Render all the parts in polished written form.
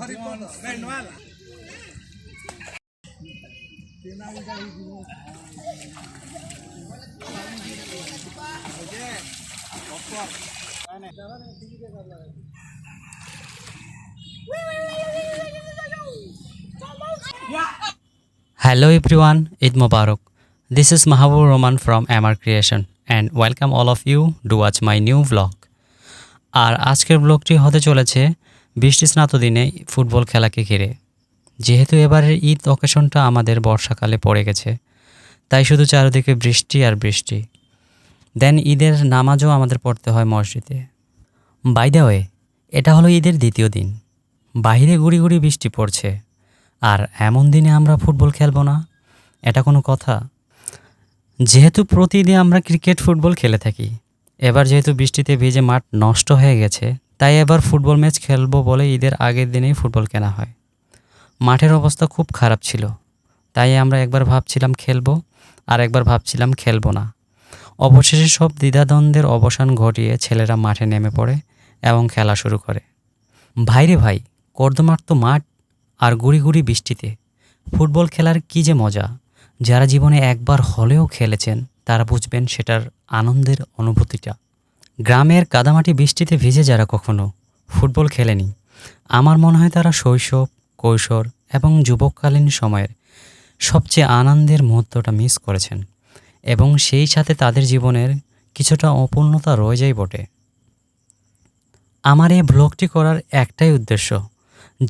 Hello everyone, Eid Mubarak. This is Mahabur Roman from Amar Creation and welcome all of you to watch my new vlog. আর আজকের ব্লগটি হতে চলেছে বৃষ্টি স্নাত দিনে football খেলাকে ঘিরে। যেহেতু এবারের ঈদ অকেশনটা আমাদের বর্ষাকালে পড়ে গেছে, তাই শুধু চারিদিকে বৃষ্টি আর বৃষ্টি। দেন ঈদের নামাজও আমাদের পড়তে হয় মসজিদে। বাই দ্য ওয়ে, এটা হলো ঈদের দ্বিতীয় দিন। বাইরে গুড়ি গুড়ি বৃষ্টি পড়ছে, আর এমন দিনে আমরা ফুটবল খেলবো না, এটা কোনো কথা? যেহেতু প্রতিদিন আমরা ক্রিকেট ফুটবল খেলে থাকি, এবার যেহেতু বৃষ্টিতে ভিজে মাঠ নষ্ট হয়ে গেছে, তাই এবার ফুটবল ম্যাচ খেলবো বলে ঈদের আগের দিনেই ফুটবল কেনা হয়। মাঠের অবস্থা খুব খারাপ ছিল, তাই আমরা একবার ভাবছিলাম খেলবো আর একবার ভাবছিলাম খেলবো না। অবশেষে সব দ্বিধাদ্বন্দ্বের অবসান ঘটিয়ে ছেলেরা মাঠে নেমে পড়ে এবং খেলা শুরু করে। ভাইরে ভাই, কর্দমাক্ত মাঠ আর গুড়ি গুড়ি বৃষ্টিতে ফুটবল খেলার কী যে মজা! যারা জীবনে একবার হলেও খেলেছেন তারা বুঝবেন সেটার আনন্দের অনুভূতিটা। গ্রামের কাদামাটি বৃষ্টিতে ভিজে যারা কখনো ফুটবল খেলেনি, আমার মনে হয় তারা শৈশব, কৈশোর এবং যুবককালীন সময়ের সবচেয়ে আনন্দের মুহূর্তটা মিস করেছেন, এবং সেই সাথে তাদের জীবনের কিছুটা অপূর্ণতা রয়ে যায় বটে। আমার এই ব্লগটি করার একটাই উদ্দেশ্য,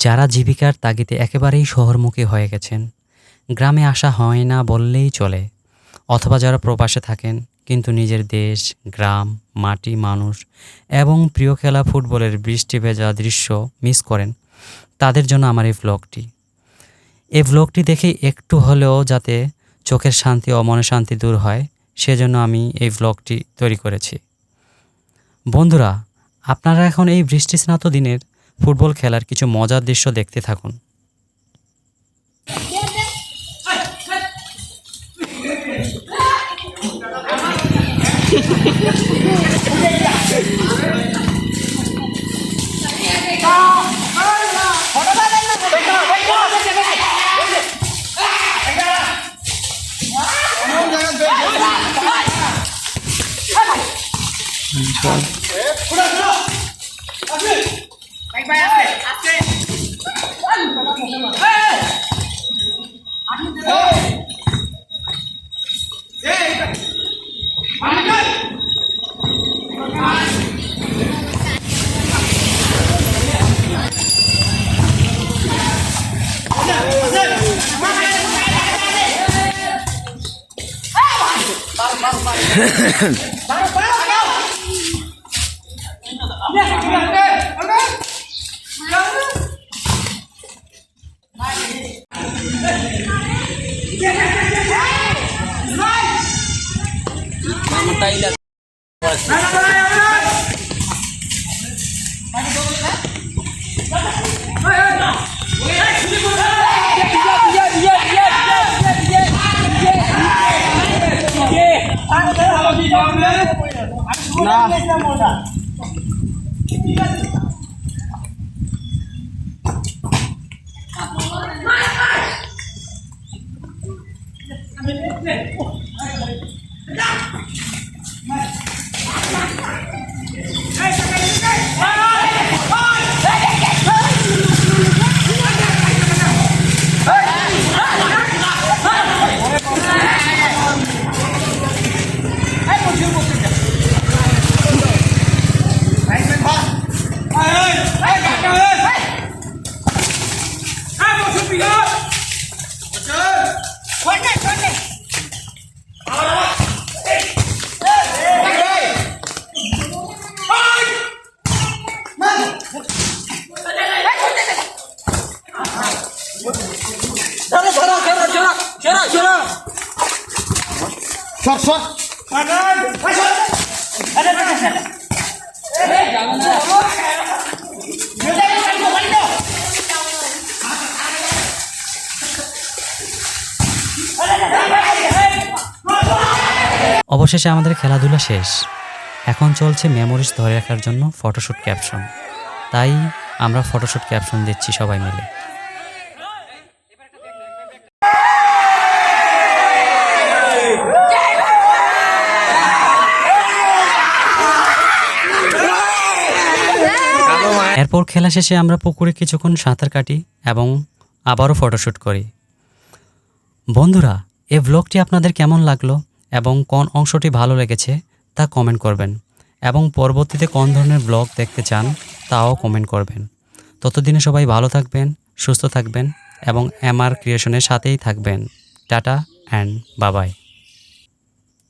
যারা জীবিকার তাগিদে একেবারেই শহরমুখী হয়ে গেছেন, গ্রামে আসা হয় না বললেই চলে, অথবা যারা প্রবাসে থাকেন কিন্তু নিজের দেশ, গ্রাম, মাটি, মানুষ এবং প্রিয় খেলা ফুটবলের বৃষ্টি ভেজা দৃশ্য মিস করেন, তাদের জন্য আমার এই ব্লগটি। এই ব্লগটি দেখে একটু হলেও যাতে চোখের শান্তি ও মনের শান্তি দূর হয়, সেজন্য আমি এই ব্লগটি তৈরি করেছি। বন্ধুরা, আপনারা এখন এই বৃষ্টি স্নাত দিনের ফুটবল খেলার কিছু মজার দৃশ্য দেখতে থাকুন। অবশেষে আমাদের খেলাধুলা শেষ। এখন চলছে মেমোরিজ ধরে রাখার জন্য ফটোশুট ক্যাপশন। তাই আমরা ফটোশ্যুট ক্যাপশন দিচ্ছি সবাই মিলে। এরপর খেলা শেষে আমরা পুকুরে কিছুক্ষণ সাঁতার কাটি এবং আবারও ফটোশ্যুট করি। বন্ধুরা, এই ব্লগটি আপনাদের কেমন লাগলো এবং কোন অংশটি ভালো লেগেছে তা কমেন্ট করবেন এবং পরবর্তীতে কোন ধরনের ব্লগ দেখতে চান তাও কমেন্ট করবেন। ততদিনে সবাই ভালো থাকবেন, সুস্থ থাকবেন এবং এমআর ক্রিয়েশনের সাথেই থাকবেন। টাটা অ্যান্ড বাবাই।